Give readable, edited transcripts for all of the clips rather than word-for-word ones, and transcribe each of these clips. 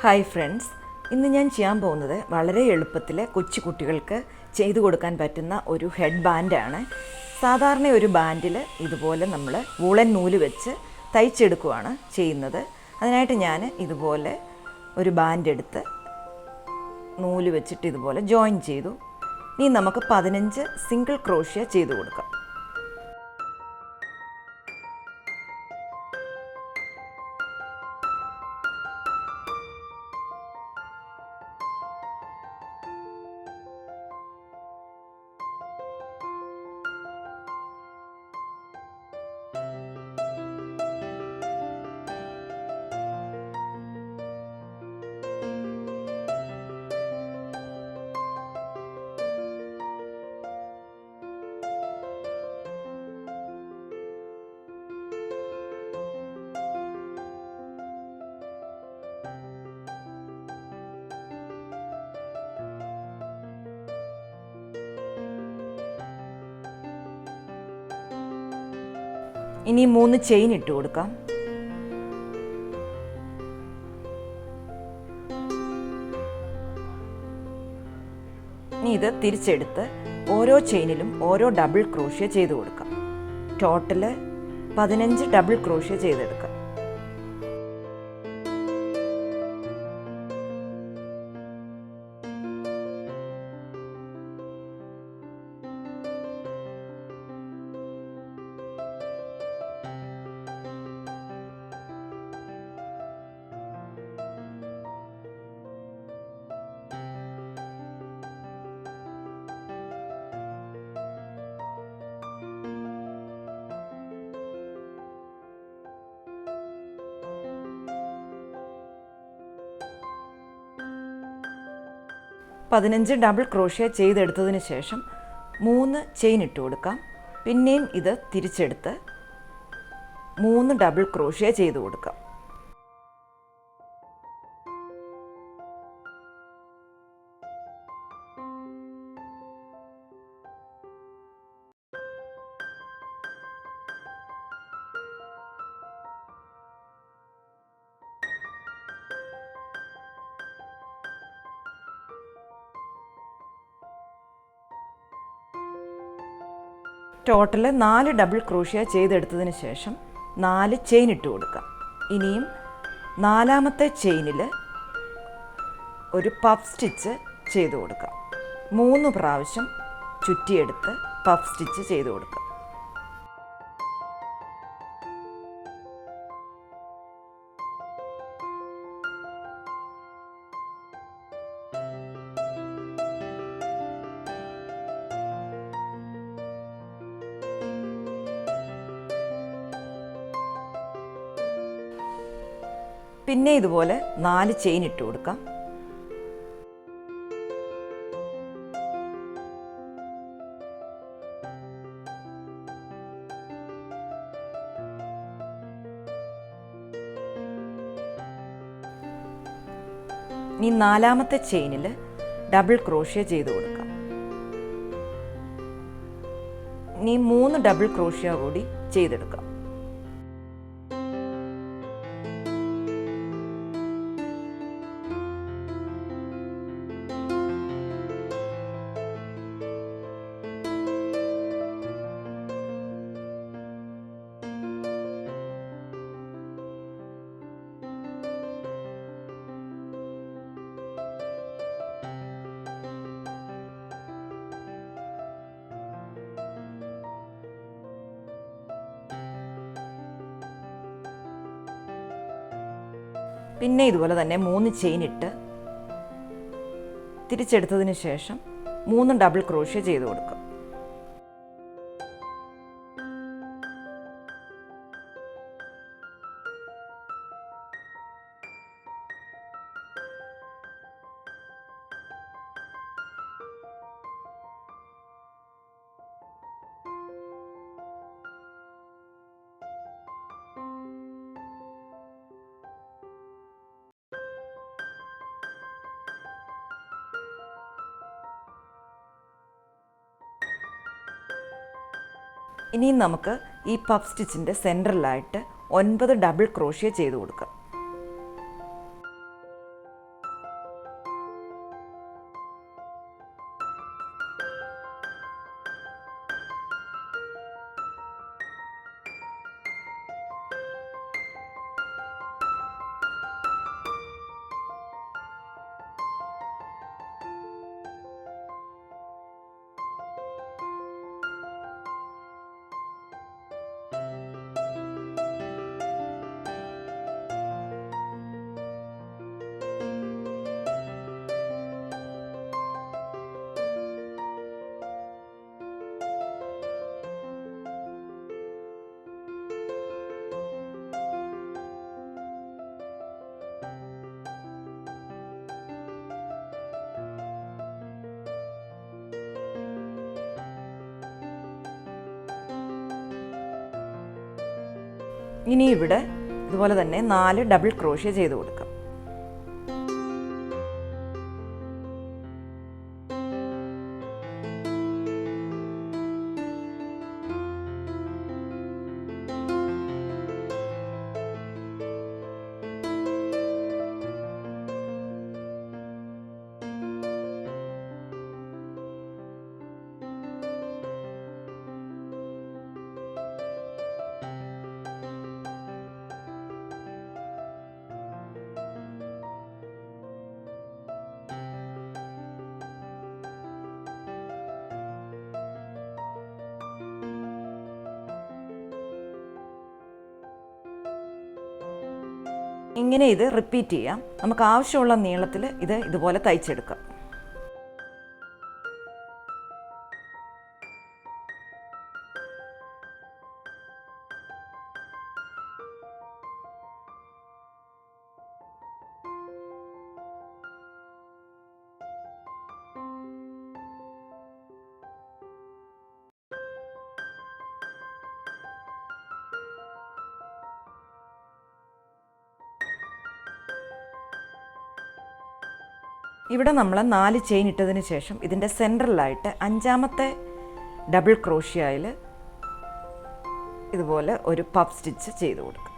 Hi friends, ഇന്ന് ഞാൻ ചെയ്യാൻ പോകുന്നത് വളരെ എളുപ്പത്തിൽ കൊച്ചു കുട്ടികൾക്ക് ചെയ്തു കൊടുക്കാൻ പറ്റുന്ന ഒരു ഹെഡ് ബാൻഡാണ്. സാധാരണ ഒരു ബാൻഡിൽ ഇതുപോലെ നമ്മൾ വൂളൻ നൂല് വെച്ച് തയ്ച്ചെടുക്കുകയാണ് ചെയ്യുന്നത്. അതിനായിട്ട് ഞാൻ ഇതുപോലെ ഒരു ബാൻഡ് എടുത്ത് നൂല് വെച്ചിട്ട് ഇതുപോലെ ജോയിൻ ചെയ്തു. ഇനി നമുക്ക് 15 സിംഗിൾ ക്രോഷ്യ ചെയ്തു കൊടുക്കാം. ഇനി 3 ചെയിൻ ഇട്ട് കൊടുക്കാം. ഇനി ഇത് തിരിച്ചെടുത്ത് ഓരോ ചെയിനിലും ഓരോ ഡബിൾ ക്രോഷ്യ ചെയ്ത് കൊടുക്കാം. ടോട്ടല് 15 ഡബിൾ ക്രോഷ്യ ചെയ്തെടുക്കാം. പതിനഞ്ച് ഡബിൾ ക്രോഷ്യ ചെയ്തെടുത്തതിന് ശേഷം 3 ചെയിൻ ഇട്ട് കൊടുക്കാം. പിന്നെയും ഇത് തിരിച്ചെടുത്ത് 3 ഡബിൾ ക്രോഷ്യ ചെയ്ത് കൊടുക്കാം. ടോട്ടൽ 4 ഡബിൾ ക്രോഷ്യ ചെയ്തെടുത്തതിന് ശേഷം 4 ചെയിൻ ഇട്ട് കൊടുക്കാം. ഇനിയും 4ാമത്തെ ചെയിനിൽ ഒരു പഫ് സ്റ്റിച്ച് ചെയ്ത് കൊടുക്കാം. 3 പ്രാവശ്യം ചുറ്റിയെടുത്ത് പഫ് സ്റ്റിച്ച് ചെയ്ത് കൊടുക്കാം. പിന്നെ ഇതുപോലെ 4 ചെയിൻ ഇട്ട് കൊടുക്കാം. ഇനി 4ാമത്തെ ചെയിനിൽ ഡബിൾ ക്രോഷ്യ ചെയ്ത് കൊടുക്കാം. ഇനി 3 ഡബിൾ ക്രോഷ്യ കൂടി ചെയ്തെടുക്കാം. പിന്നെ ഇതുപോലെ തന്നെ 3 ചെയിൻ ഇട്ട് തിരിച്ചെടുത്തതിന് ശേഷം 3 ഡബിൾ ക്രോഷ്യ ചെയ്ത് കൊടുക്കുക. ഇനിയും നമുക്ക് ഈ പഫ് സ്റ്റിച്ചിൻ്റെ സെൻറ്ററിലായിട്ട് 9 ഡബിൾ ക്രോഷ്യ ചെയ്ത് കൊടുക്കാം. ഇനി ഇവിടെ ഇതുപോലെ തന്നെ 4 ഡബിൾ ക്രോഷ്യ ചെയ്ത് കൊടുക്കാം. ഇങ്ങനെ ഇത് റിപ്പീറ്റ് ചെയ്യാം. നമുക്ക് ആവശ്യമുള്ള നീളത്തിൽ ഇത് ഇതുപോലെ തയ്ച്ചെടുക്കാം. ഇവിടെ നമ്മൾ 4 ചെയിൻ ഇട്ടതിന് ശേഷം ഇതിൻ്റെ സെൻട്രലായിട്ട് 5ാമത്തെ ഡബിൾ ക്രോഷ്യായിൽ ഇതുപോലെ ഒരു പഫ് സ്റ്റിച്ച് ചെയ്ത് കൊടുക്കുക.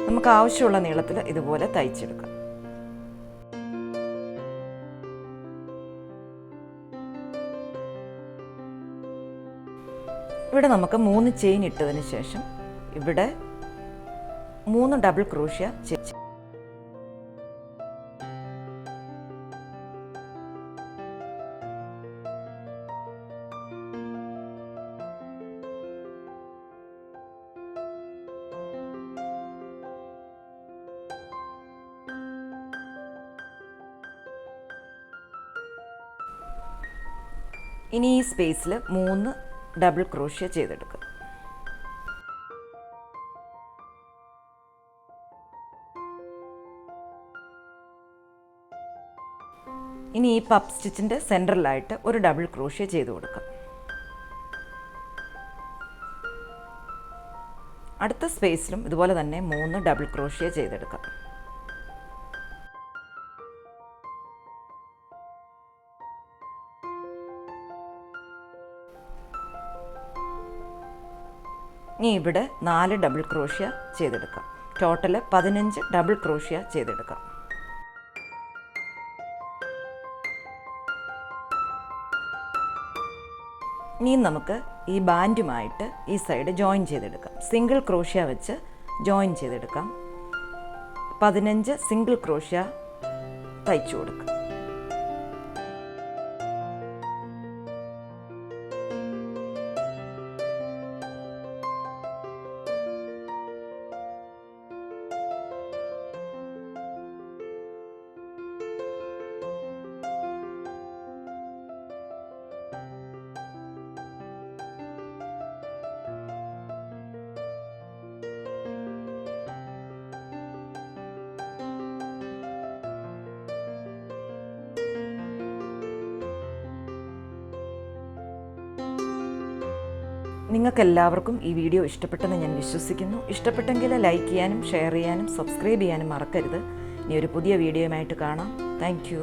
നമുക്ക് ആവശ്യമുള്ള നീളത്തിൽ ഇതുപോലെ തയ്ച്ചെടുക്കാം. ഇവിടെ നമുക്ക് 3 ചെയിൻ ഇട്ടതിന് ശേഷം ഇവിടെ 3 ഡബിൾ ക്രോഷ്യ ചെയ്ത് ഇനി ഈ സ്പേസിൽ 3 ഡബിൾ ക്രോഷ്യ ചെയ്തെടുക്കുക. ഇനി ഈ പഫ് സ്റ്റിച്ചിൻ്റെ സെൻട്രലായിട്ട് ഒരു ഡബിൾ ക്രോഷ്യ ചെയ്ത് കൊടുക്കുക. അടുത്ത സ്പേസിലും ഇതുപോലെ തന്നെ 3 ഡബിൾ ക്രോഷ്യ ചെയ്തെടുക്കാം. ഇനി ഇവിടെ 4 ഡബിൾ ക്രോഷ്യ ചെയ്തെടുക്കാം. ടോട്ടൽ 15 ഡബിൾ ക്രോഷ്യ ചെയ്തെടുക്കാം. ഇനി നമുക്ക് ഈ ബാൻഡുമായിട്ട് ഈ സൈഡ് ജോയിൻ ചെയ്തെടുക്കാം. സിംഗിൾ ക്രോഷ്യ വെച്ച് ജോയിൻ ചെയ്തെടുക്കാം. 15 സിംഗിൾ ക്രോഷ്യ തയ്ച്ചു കൊടുക്കാം. നിങ്ങൾക്കെല്ലാവർക്കും ഈ വീഡിയോ ഇഷ്ടപ്പെട്ടെന്ന് ഞാൻ വിശ്വസിക്കുന്നു. ഇഷ്ടപ്പെട്ടെങ്കിൽ ലൈക്ക് ചെയ്യാനും ഷെയർ ചെയ്യാനും സബ്സ്ക്രൈബ് ചെയ്യാനും മറക്കരുത്. ഇനി ഒരു പുതിയ വീഡിയോയുമായിട്ട് കാണാം. Thank you.